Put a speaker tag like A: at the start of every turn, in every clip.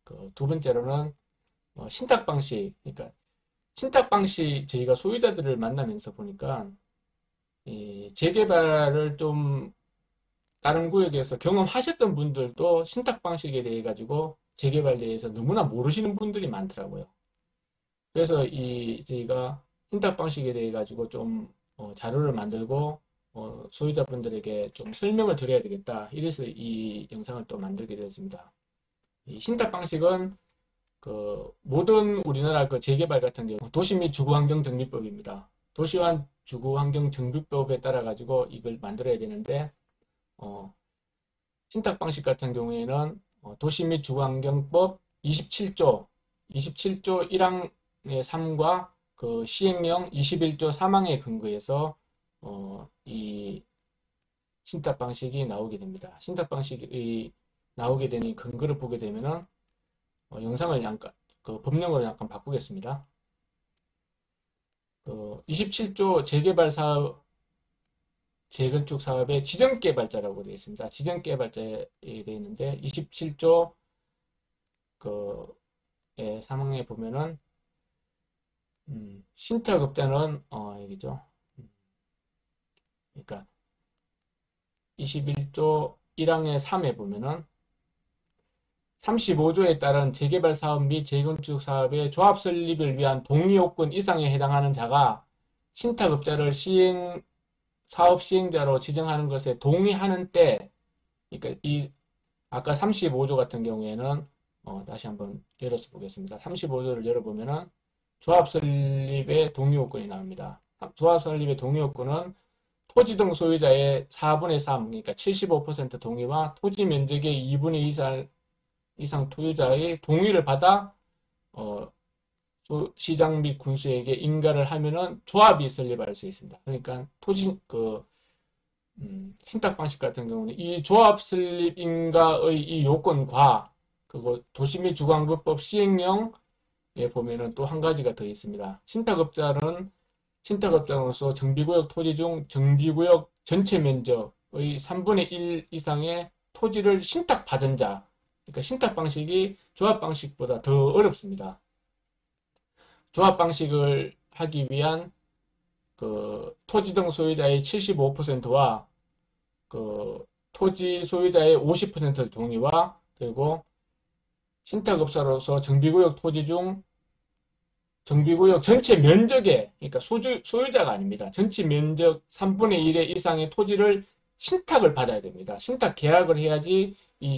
A: 그 두 번째로는 신탁 방식. 그러니까 신탁 방식 저희가 소유자들을 만나면서 보니까 이 재개발을 좀 다른 구역에서 경험하셨던 분들도 신탁 방식에 대해 가지고 재개발에 대해서 너무나 모르시는 분들이 많더라고요. 그래서 이 저희가 신탁 방식에 대해 가지고 좀 자료를 만들고 소유자분들에게 좀 설명을 드려야 되겠다. 이래서 이 영상을 또 만들게 되었습니다. 이 신탁 방식은 그 모든 우리나라 그 재개발 같은 경우 도시 및 주거환경정비법입니다. 도시와 주거환경정비법에 따라 가지고 이걸 만들어야 되는데 어, 신탁 방식 같은 경우에는 도시 및 주거환경법 27조 1항의 3과 그 시행령 21조 3항에 근거해서 이 신탁 방식이 나오게 됩니다. 신탁 방식이 나오게 되는 근거를 보게 되면은 영상을 약간 그 법령으로 약간 바꾸겠습니다. 그 27조 재개발 사업 재건축 사업의 지정개발자라고 되어 있습니다. 지정개발자에 되어 있는데 27조 그 사망에 보면은 신탁업자는 여기죠. 그러니까 21조 1항의 3에 보면은 35조에 따른 재개발 사업 및 재건축 사업의 조합 설립을 위한 동의 요건 이상에 해당하는 자가 신탁업자를 사업 시행자로 지정하는 것에 동의하는 때, 그러니까 이 아까 35조 같은 경우에는 다시 한번 열어서 보겠습니다. 35조를 열어보면은 조합 설립의 동의 요건이 나옵니다. 조합 설립의 동의 요건은 토지 등 소유자의 4분의 3, 그러니까 75% 동의와 토지 면적의 2분의 2 이상 소유자의 동의를 받아 시장 및 군수에게 인가를 하면은 조합이 설립할 수 있습니다. 그러니까 신탁 방식 같은 경우는 이 조합 설립 인가의 이 요건과 그거 도시 및 주거환경법 시행령에 보면은 또 한 가지가 더 있습니다. 신탁업자로서 정비구역 토지 중 정비구역 전체 면적의 3분의 1 이상의 토지를 신탁받은 자, 그러니까 신탁 방식이 조합 방식보다 더 어렵습니다. 조합 방식을 하기 위한 그 토지 등 소유자의 75%와 그 토지 소유자의 50% 동의와 그리고 신탁업자로서 정비구역 토지 중 정비구역 전체 면적에 그러니까 소유자가 아닙니다. 전체 면적 3분의 1의 이상의 토지를 신탁을 받아야 됩니다. 신탁 계약을 해야지 이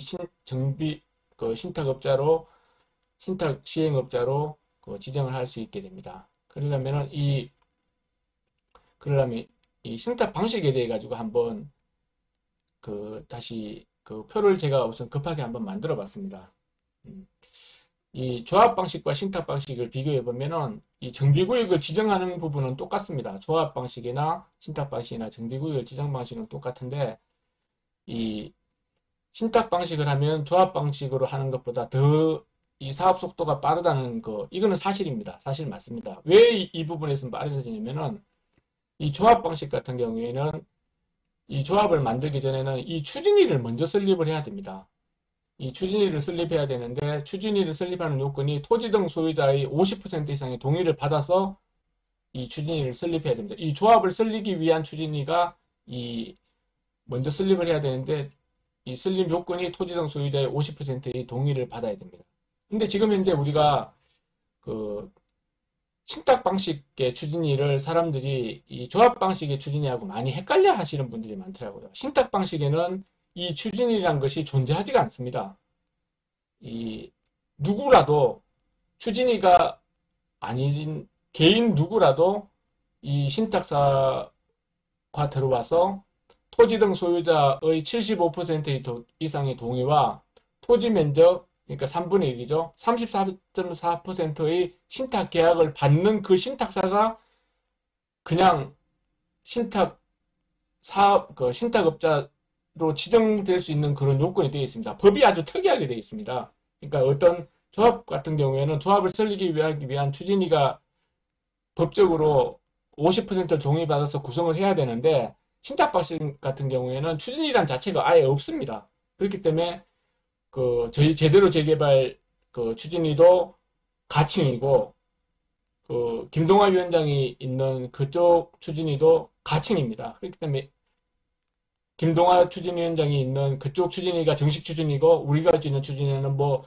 A: 신탁업자로 신탁 시행업자로 지정을 할 수 있게 됩니다. 그러려면 이 신탁 방식에 대해 가지고 한번 다시 그 표를 제가 우선 급하게 한번 만들어 봤습니다. 이 조합 방식과 신탁 방식을 비교해 보면은 이 정비구역을 지정하는 부분은 똑같습니다. 조합 방식이나 신탁 방식이나 정비구역 지정 방식은 똑같은데 이 신탁 방식을 하면 조합 방식으로 하는 것보다 더 이 사업 속도가 빠르다는 거 이거는 사실입니다. 사실 맞습니다. 왜 이 부분에서 빠르냐면은 이 조합 방식 같은 경우에는 이 조합을 만들기 전에는 이 추진위를 먼저 설립을 해야 됩니다. 이 추진위를 설립해야 되는데 추진위를 설립하는 요건이 토지 등 소유자의 50% 이상의 동의를 받아서 이 추진위를 설립해야 됩니다. 이 조합을 설리기 위한 추진위가 먼저 설립을 해야 되는데 이 설립 요건이 토지 등 소유자의 50%의 동의를 받아야 됩니다. 근데 지금 현재 우리가 그 신탁 방식의 추진위를 사람들이 이 조합 방식의 추진위하고 많이 헷갈려 하시는 분들이 많더라고요. 신탁 방식에는 이 추진위라는 것이 존재하지가 않습니다. 이 누구라도 추진위가 아닌 개인 누구라도 이 신탁사가 들어와서 토지 등 소유자의 75% 이상의 동의와 토지 면적 그러니까 3분의 1이죠. 34.4%의 신탁 계약을 받는 그 신탁사가 그냥 신탁업자로 지정될 수 있는 그런 요건이 되어 있습니다. 법이 아주 특이하게 되어 있습니다. 그러니까 어떤 조합 같은 경우에는 조합을 설립하기 위한 추진위가 법적으로 50%를 동의받아서 구성을 해야 되는데 신탁 방식 같은 경우에는 추진위란 자체가 아예 없습니다. 그렇기 때문에 저희 제대로 재개발 그 추진위도 가칭이고, 그 김동완 위원장이 있는 그쪽 추진위도 가칭입니다. 그렇기 때문에 김동완 추진위원장이 있는 그쪽 추진위가 정식 추진위고 우리가 있는 추진위는 뭐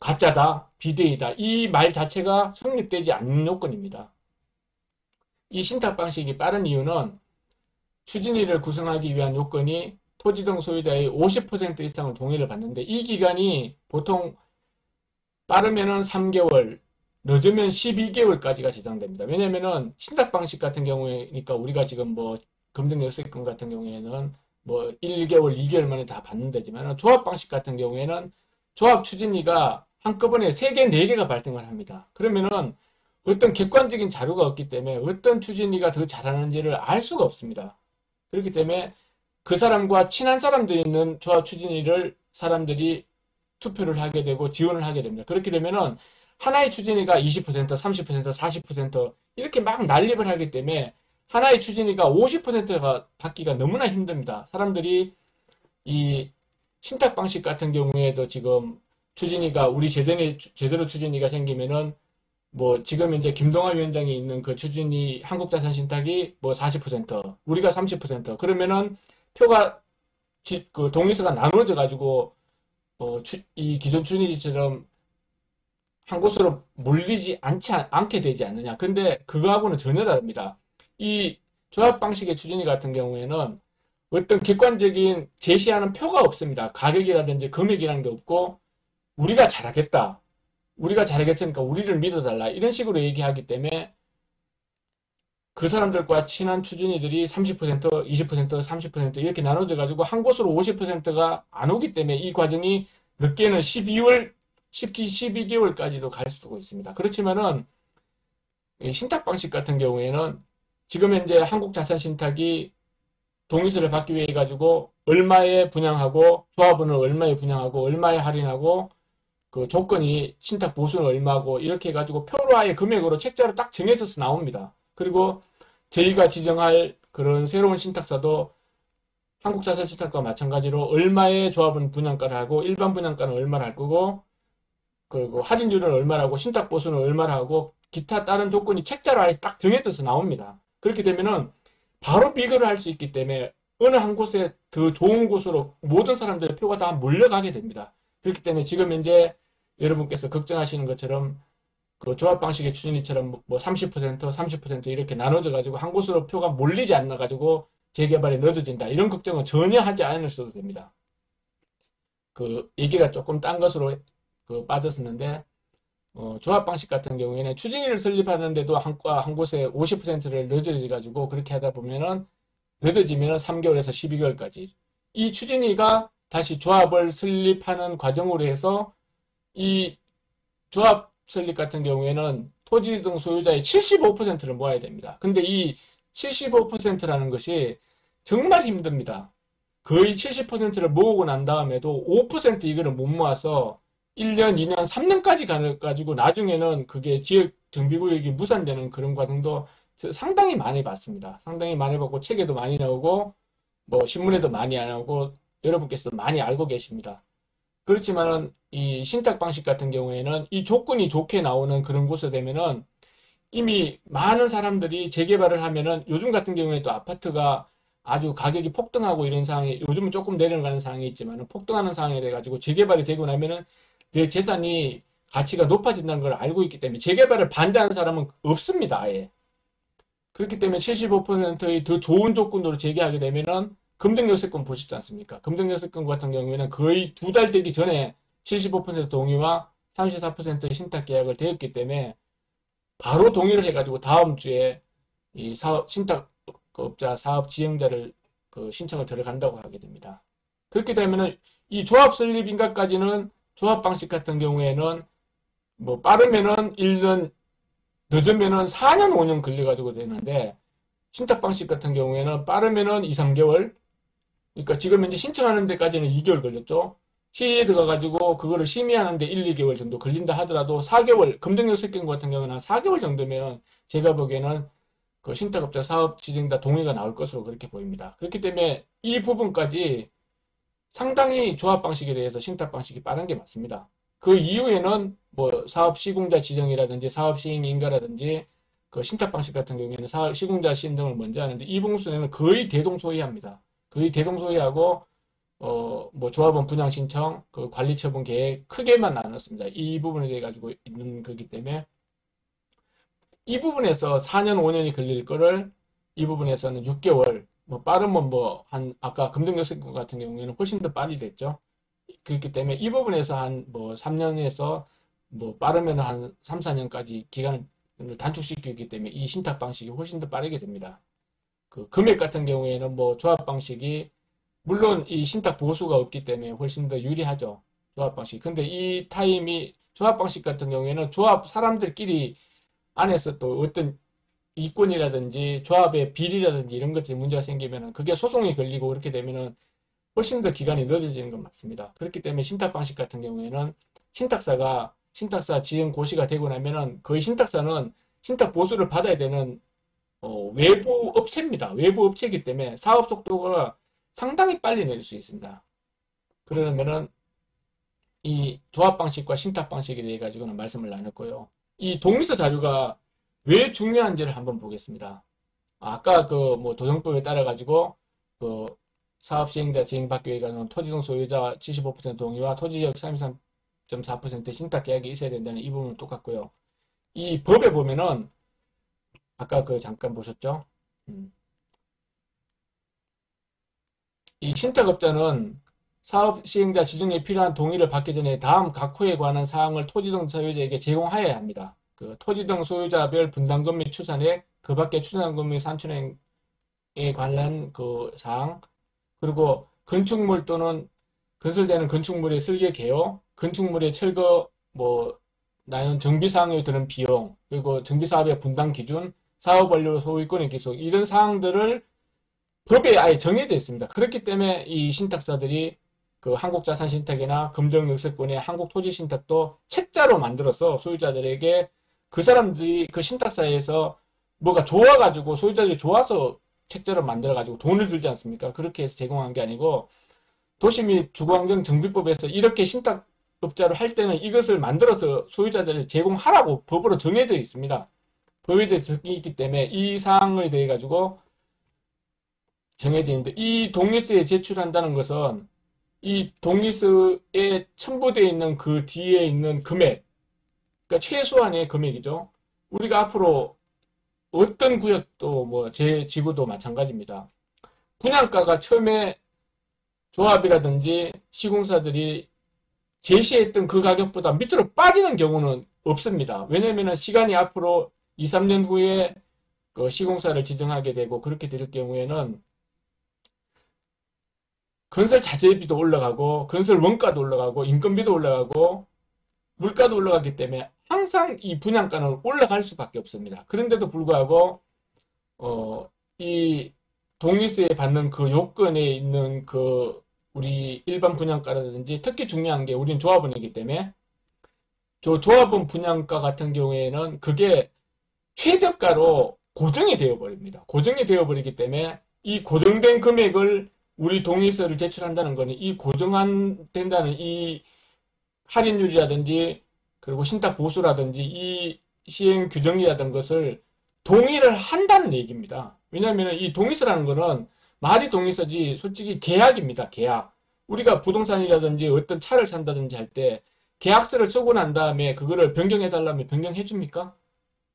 A: 가짜다, 비대위다 이 말 자체가 성립되지 않는 요건입니다. 이 신탁 방식이 빠른 이유는 추진위를 구성하기 위한 요건이 토지 등 소유자의 50% 이상의 동의를 받는데 이 기간이 보통 빠르면은 3개월, 늦으면 12개월까지가 지정됩니다. 왜냐면은 신탁 방식 같은 경우에니까 우리가 지금 뭐 금전 열쇠권 같은 경우에는 뭐 1개월, 2개월 만에 다 받는 데지만 조합 방식 같은 경우에는 조합 추진위가 한꺼번에 3개, 4개가 발생을 합니다. 그러면은 어떤 객관적인 자료가 없기 때문에 어떤 추진위가 더 잘하는지를 알 수가 없습니다. 그렇기 때문에 그 사람과 친한 사람들이 있는 조합 추진위를 사람들이 투표를 하게 되고 지원을 하게 됩니다. 그렇게 되면은 하나의 추진위가 20%, 30%, 40% 이렇게 막 난립을 하기 때문에 하나의 추진위가 50%가 받기가 너무나 힘듭니다. 사람들이 이 신탁 방식 같은 경우에도 지금 추진위가 우리 제대로 추진위가 생기면은 뭐 지금 이제 김동완 위원장이 있는 그 추진위 한국자산 신탁이 뭐 40%, 우리가 30% 그러면은 표가 그 동의서가 나눠져 가지고 이 기존 추진위처럼 한 곳으로 몰리지 않게 되지 않느냐. 근데 그거하고는 전혀 다릅니다. 이 조합 방식의 추진위 같은 경우에는 어떤 객관적인 제시하는 표가 없습니다. 가격이라든지 금액이라는 게 없고 우리가 잘하겠다. 우리가 잘하겠으니까 우리를 믿어달라. 이런 식으로 얘기하기 때문에 그 사람들과 친한 추진위들이 30%, 20%, 30% 이렇게 나눠져 가지고 한 곳으로 50%가 안 오기 때문에 이 과정이 늦게는 12개월까지도 갈 수도 있습니다. 그렇지만은 신탁 방식 같은 경우에는 지금 현재 한국자산신탁이 동의서를 받기 위해 가지고 얼마에 분양하고 조합원을 얼마에 분양하고 얼마에 할인하고 그 조건이 신탁 보수는 얼마고 이렇게 해가지고 표로화의 금액으로 책자로 딱 정해져서 나옵니다. 그리고 저희가 지정할 그런 새로운 신탁사도 한국자산신탁과 마찬가지로 얼마의 조합은 분양가를 하고 일반 분양가는 얼마를 할 거고 그리고 할인율은 얼마라고 신탁 보수는 얼마를 하고 기타 다른 조건이 책자로 아예 딱 정해져서 나옵니다. 그렇게 되면은 바로 비교를 할 수 있기 때문에 어느 한 곳에 더 좋은 곳으로 모든 사람들의 표가 다 몰려가게 됩니다. 그렇기 때문에 지금 현재 여러분께서 걱정하시는 것처럼 그 조합 방식의 추진위처럼 뭐 30%, 30% 이렇게 나눠져 가지고 한 곳으로 표가 몰리지 않아 가지고 재개발이 늦어진다. 이런 걱정은 전혀 하지 않으셔도 됩니다. 그 얘기가 조금 딴 것으로 빠졌었는데 조합 방식 같은 경우에는 추진위를 설립하는데도 한 곳에 50%를 늦어져 가지고 그렇게 하다 보면은 늦어지면 3개월에서 12개월까지 이 추진위가 다시 조합을 설립하는 과정으로 해서 이 조합 설립 같은 경우에는 토지 등 소유자의 75%를 모아야 됩니다. 근데 이 75%라는 것이 정말 힘듭니다. 거의 70%를 모으고 난 다음에도 5% 이거를 못 모아서 1년, 2년, 3년까지 가가지고 나중에는 그게 지역 정비구역이 무산되는 그런 과정도 상당히 많이 봤습니다. 상당히 많이 봤고 책에도 많이 나오고 뭐 신문에도 많이 안 나오고 여러분께서도 많이 알고 계십니다. 그렇지만은 이 신탁 방식 같은 경우에는 이 조건이 좋게 나오는 그런 곳에 되면은 이미 많은 사람들이 재개발을 하면은 요즘 같은 경우에 또 아파트가 아주 가격이 폭등하고 이런 상황이 요즘은 조금 내려가는 상황이 있지만 폭등하는 상황이 돼가지고 재개발이 되고 나면은 내 재산이 가치가 높아진다는 걸 알고 있기 때문에 재개발을 반대하는 사람은 없습니다. 아예. 그렇기 때문에 75%의 더 좋은 조건으로 재개하게 되면은 금등요세권 보시지 않습니까? 금등요세권 같은 경우에는 거의 2달 되기 전에 75% 동의와 34%의 신탁 계약을 되었기 때문에 바로 동의를 해가지고 다음 주에 이 신탁업자 사업 지형자를 그 신청을 들어간다고 하게 됩니다. 그렇게 되면은 이 조합 설립 인가까지는 조합 방식 같은 경우에는 뭐 빠르면은 1년, 늦으면은 4년, 5년 걸려가지고 되는데 신탁 방식 같은 경우에는 빠르면은 2, 3개월. 그러니까 지금 현재 신청하는 데까지는 2개월 걸렸죠. 시에 들어가가지고 그거를 심의하는데 1, 2개월 정도 걸린다 하더라도 4개월, 금등력 설경 같은 경우는 한 4개월 정도면 제가 보기에는 그 신탁업자 사업 지정자 동의가 나올 것으로 그렇게 보입니다. 그렇기 때문에 이 부분까지 상당히 조합 방식에 대해서 신탁 방식이 빠른 게 맞습니다. 그 이후에는 뭐 사업 시공자 지정이라든지 사업 시행 인가라든지 그 신탁 방식 같은 경우에는 사업 시공자 신청을 먼저 하는데 이 부분에는 거의 대동소이합니다. 거의 대동소이하고 뭐 조합원 분양 신청, 그 관리 처분 계획 크게만 나눴습니다. 이 부분에 대해 가지고 있는 거기 때문에 이 부분에서 4년, 5년이 걸릴 거를 이 부분에서는 6개월, 뭐 빠르면 뭐 한 아까 금등역세권 같은 경우에는 훨씬 더 빨리 됐죠. 그렇기 때문에 이 부분에서 한 뭐 3년에서 뭐 빠르면 한 3, 4년까지 기간을 단축시키기 때문에 이 신탁 방식이 훨씬 더 빠르게 됩니다. 그 금액 같은 경우에는 뭐 조합 방식이 물론 이 신탁 보수가 없기 때문에 훨씬 더 유리하죠. 조합 방식. 근데 이 타임이 조합 방식 같은 경우에는 조합 사람들끼리 안에서 또 어떤 이권이라든지 조합의 비리라든지 이런 것들이 문제가 생기면은 그게 소송이 걸리고 그렇게 되면은 훨씬 더 기간이 늦어지는 건 맞습니다. 그렇기 때문에 신탁 방식 같은 경우에는 신탁사 지정 고시가 되고 나면은 거의 신탁사는 신탁 보수를 받아야 되는 외부 업체입니다. 외부 업체이기 때문에 사업 속도가 상당히 빨리 낼 수 있습니다. 그러면은 이 조합 방식과 신탁 방식에 대해 가지고는 말씀을 나눴고요. 이 동의서 자료가 왜 중요한지를 한번 보겠습니다. 아까 그 뭐 도정법에 따라 가지고 그 사업 시행자 지행받기 위해 가는 토지등 소유자 75% 동의와 토지지역 33.4% 신탁 계약이 있어야 된다는 이 부분은 똑같고요. 이 법에 보면은 아까 그 잠깐 보셨죠? 이 신탁업자는 사업 시행자 지정에 필요한 동의를 받기 전에 다음 각호에 관한 사항을 토지등 소유자에게 제공하여야 합니다. 그 토지등 소유자별 분담금 및 추산액, 그 밖에 추산금 및 산출액에 관한 그 사항, 그리고 건축물 또는 건설되는 건축물의 설계 개요, 건축물의 철거, 뭐, 나는 정비 사항에 드는 비용, 그리고 정비 사업의 분담 기준, 사업 완료 소유권의 기속, 이런 사항들을 법에 아예 정해져 있습니다. 그렇기 때문에 이 신탁사들이 그 한국자산신탁이나 금정역세권의 한국토지신탁도 책자로 만들어서 소유자들에게 그 사람들이 그 신탁사에서 뭐가 좋아가지고 소유자들이 좋아서 책자로 만들어가지고 돈을 들지 않습니까? 그렇게 해서 제공한 게 아니고 도시 및 주거환경정비법에서 이렇게 신탁업자를 할 때는 이것을 만들어서 소유자들을 제공하라고 법으로 정해져 있습니다. 법에 정해져 있기 때문에 이 사항에 대해 가지고 정해져 있는데 이 동의서에 제출한다는 것은 이 동의서에 첨부되어 있는 그 뒤에 있는 금액, 그러니까 최소한의 금액이죠. 우리가 앞으로 어떤 구역도 뭐 제 지구도 마찬가지입니다. 분양가가 처음에 조합이라든지 시공사들이 제시했던 그 가격보다 밑으로 빠지는 경우는 없습니다. 왜냐하면 시간이 앞으로 2, 3년 후에 그 시공사를 지정하게 되고 그렇게 될 경우에는 건설 자재비도 올라가고 건설 원가도 올라가고 인건비도 올라가고 물가도 올라가기 때문에 항상 이 분양가는 올라갈 수밖에 없습니다. 그런데도 불구하고 이 동의세에 받는 그 요건에 있는 그 우리 일반 분양가라든지 특히 중요한 게 우리는 조합원이기 때문에 조합원 분양가 같은 경우에는 그게 최저가로 고정이 되어 버립니다. 고정이 되어 버리기 때문에 이 고정된 금액을 우리 동의서를 제출한다는 것은 이 고정한 된다는 이 할인율이라든지 그리고 신탁 보수라든지 이 시행 규정이라든 것을 동의를 한다는 얘기입니다. 왜냐하면 이 동의서라는 것은 말이 동의서지 솔직히 계약입니다. 계약. 우리가 부동산이라든지 어떤 차를 산다든지 할 때 계약서를 쓰고 난 다음에 그거를 변경해 달라면 변경해 줍니까?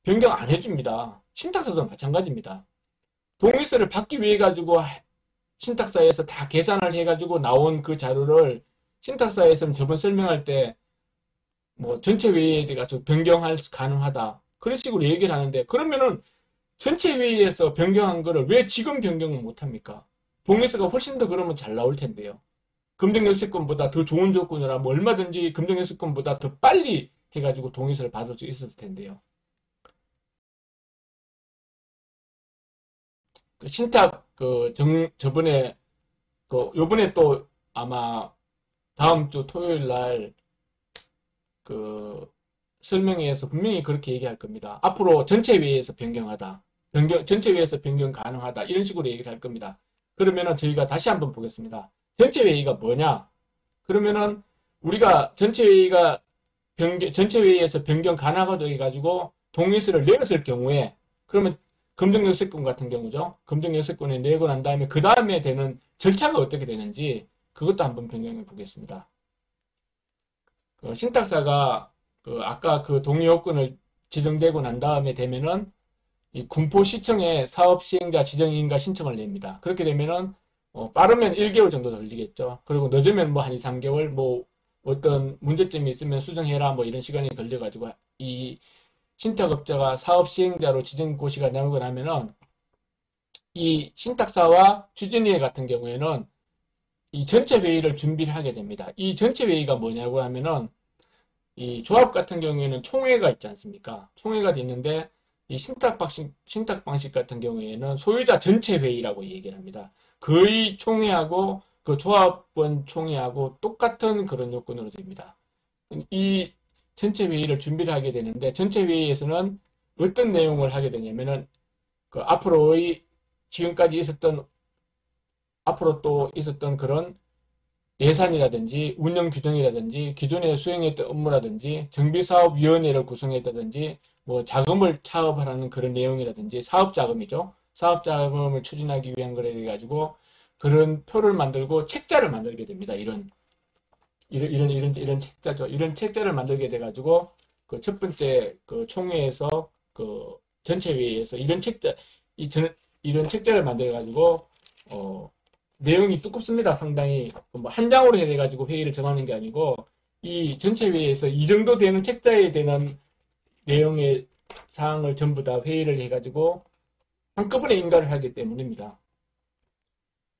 A: 변경 안 해줍니다. 신탁서도 마찬가지입니다. 동의서를 받기 위해 가지고 신탁사에서 다 계산을 해가지고 나온 그 자료를 신탁사에서는 저번 설명할 때 뭐 전체 회의에 가서 변경할 가능하다 그런 식으로 얘기를 하는데 그러면은 전체 회의에서 변경한 거를 왜 지금 변경을 못합니까? 동의서가 훨씬 더 그러면 잘 나올 텐데요. 금정역세권보다 더 좋은 조건이라 뭐 얼마든지 금정역세권보다 더 빨리 해가지고 동의서를 받을 수 있었을 텐데요. 그 신탁 저번에 요번에 또 아마 다음 주 토요일 날 그 설명회에서 분명히 그렇게 얘기할 겁니다. 앞으로 전체 회의에서 변경하다. 전체 회의에서 변경 가능하다. 이런 식으로 얘기를 할 겁니다. 그러면은 저희가 다시 한번 보겠습니다. 전체 회의가 뭐냐? 그러면은 우리가 전체 회의가 전체 회의에서 변경 가능하가 돼가지고 동의서를 내었을 경우에 그러면 검증역세권 같은 경우죠. 검증역세권에 내고 난 다음에 그 다음에 되는 절차가 어떻게 되는지 그것도 한번 변경해 보겠습니다. 신탁사가 아까 그 동의 요건을 지정되고 난 다음에 되면은 이 군포시청에 사업시행자 지정인가 신청을 냅니다. 그렇게 되면은 빠르면 1개월 정도 걸리겠죠. 그리고 늦으면 뭐 한 2, 3개월 뭐 어떤 문제점이 있으면 수정해라 뭐 이런 시간이 걸려가지고 이 신탁업자가 사업시행자로 지정고시가 나오고 나면은 이 신탁사와 추진위원 같은 경우에는 이 전체 회의를 준비를 하게 됩니다. 이 전체 회의가 뭐냐고 하면은 이 조합 같은 경우에는 총회가 있지 않습니까? 총회가 있는데 이 신탁 방식 같은 경우에는 소유자 전체 회의라고 얘기를 합니다. 거의 총회하고 그 조합원 총회하고 똑같은 그런 요건으로 됩니다. 이 전체 회의를 준비를 하게 되는데 전체 회의에서는 어떤 내용을 하게 되냐면은 그 앞으로의 지금까지 있었던 앞으로 또 있었던 그런 예산이라든지 운영 규정이라든지 기존에 수행했던 업무라든지 정비사업위원회를 구성했다든지 뭐 자금을 차업하라는 그런 내용이라든지 사업자금이죠. 사업자금을 추진하기 위한 거래 가지고 그런 표를 만들고 책자를 만들게 됩니다. 이런 책자죠. 이런 책자를 만들게 돼가지고 그 첫 번째 그 총회에서 그 전체 회의에서 이런 책자를 만들어가지고 내용이 두껍습니다. 상당히 뭐한 장으로 해가지고 회의를 정하는 게 아니고 이 전체 회의에서 이 정도 되는 책자에 대한 내용의 사항을 전부 다 회의를 해가지고 한꺼번에 인가를 하기 때문입니다.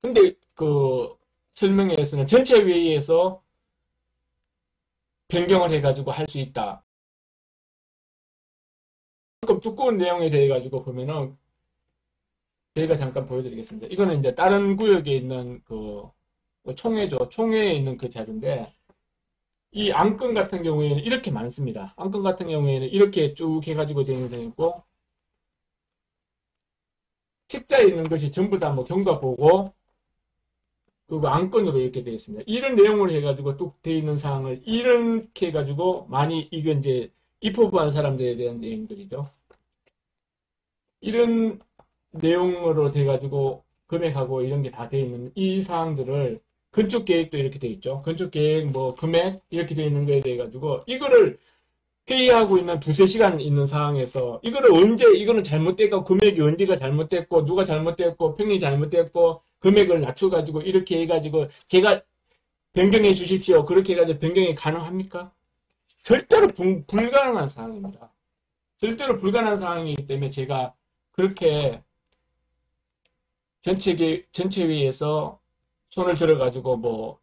A: 근데 그 설명회에서는 전체 회의에서 변경을 해가지고 할 수 있다. 조금 두꺼운 내용에 대해 가지고 보면은 저희가 잠깐 보여드리겠습니다. 이거는 이제 다른 구역에 있는 그 총회죠. 총회에 있는 그 자료인데 이 안건 같은 경우에는 이렇게 많습니다. 안건 같은 경우에는 이렇게 쭉 해가지고 되어 있고 책자에 있는 것이 전부 다 뭐 경과 보고 그리고 안건으로 이렇게 되어 있습니다. 이런 내용을 해가지고 뚝 되어 있는 사항을 이렇게 해가지고 많이 이건 이제 입후보한 사람들에 대한 내용들이죠. 이런 내용으로 돼가지고 금액하고 이런 게 다 되어 있는 이 사항들을 건축 계획도 이렇게 되어 있죠. 건축 계획 뭐 금액 이렇게 되어 있는 거에 대해 가지고 이거를 회의하고 있는 두세 시간 있는 상황에서 이거를 언제 이거는 잘못됐고 금액이 언제가 잘못됐고 누가 잘못됐고 평이 잘못됐고 금액을 낮춰 가지고 이렇게 해 가지고 제가 변경해 주십시오. 그렇게 해 가지고 변경이 가능합니까? 절대로 불가능한 상황입니다. 절대로 불가능한 상황이기 때문에 제가 그렇게 전체회의에서 손을 들어가지고 뭐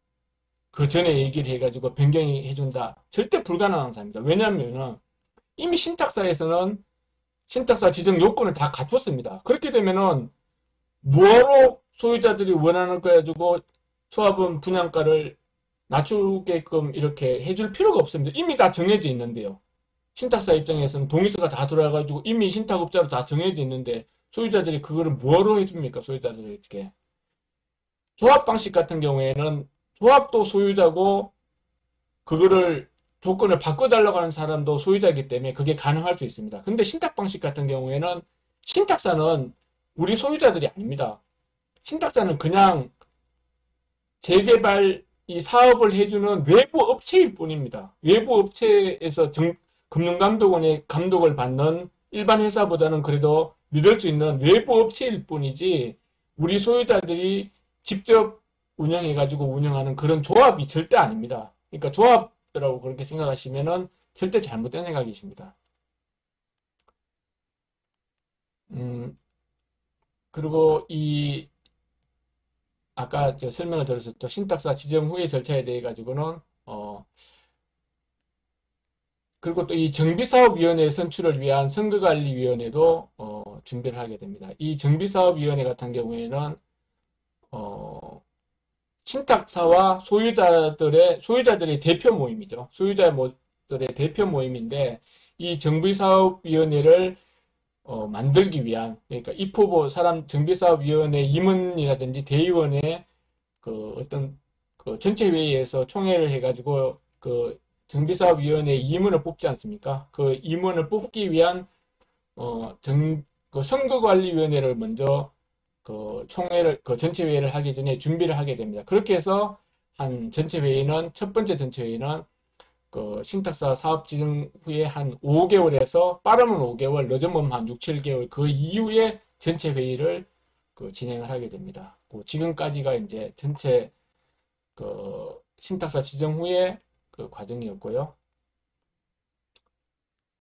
A: 그 전에 얘기를 해가지고 변경이 해준다. 절대 불가능한 사입니다. 왜냐하면은 이미 신탁사에서는 신탁사 지정 요건을 다 갖췄습니다. 그렇게 되면은 뭐하러 소유자들이 원하는 거 가지고 조합원 분양가를 낮추게끔 이렇게 해줄 필요가 없습니다. 이미 다 정해져 있는데요. 신탁사 입장에서는 동의서가 다 들어와가지고 이미 신탁업자로 다 정해져 있는데 소유자들이 그거를 뭐하러 해줍니까? 소유자들에게. 조합 방식 같은 경우에는 조합도 소유자고 그거를 조건을 바꿔달라고 하는 사람도 소유자이기 때문에 그게 가능할 수 있습니다. 근데 신탁 방식 같은 경우에는 신탁사는 우리 소유자들이 아닙니다. 신탁사는 그냥 재개발 이 사업을 해주는 외부 업체일 뿐입니다. 외부 업체에서 금융감독원의 감독을 받는 일반 회사보다는 그래도 믿을 수 있는 외부 업체일 뿐이지 우리 소유자들이 직접 운영해가지고 운영하는 그런 조합이 절대 아닙니다. 그러니까 조합이라고 그렇게 생각하시면은 절대 잘못된 생각이십니다. 그리고 아까 저 설명을 드렸었죠. 신탁사 지정 후의 절차에 대해 가지고는 그리고 또 이 정비사업위원회 선출을 위한 선거관리위원회도 준비를 하게 됩니다. 이 정비사업위원회 같은 경우에는 신탁사와 소유자들의 대표 모임이죠. 소유자들의 대표 모임인데 이 정비사업위원회를 만들기 위한 그러니까 입후보 사람 정비사업위원회 임원이라든지 대의원의 그 어떤 그 전체 회의에서 총회를 해가지고 그 정비사업위원회 임원을 뽑지 않습니까? 그 임원을 뽑기 위한 그 선거관리위원회를 먼저 그 총회를 그 전체회의를 하기 전에 준비를 하게 됩니다. 그렇게 해서 한 전체회의는 첫 번째 전체회의는 그 신탁사 사업 지정 후에 한 5개월에서 빠르면 5개월, 늦으면 한 6, 7개월 그 이후에 전체 회의를 그 진행을 하게 됩니다. 그 지금까지가 이제 전체 그 신탁사 지정 후에 그 과정이었고요.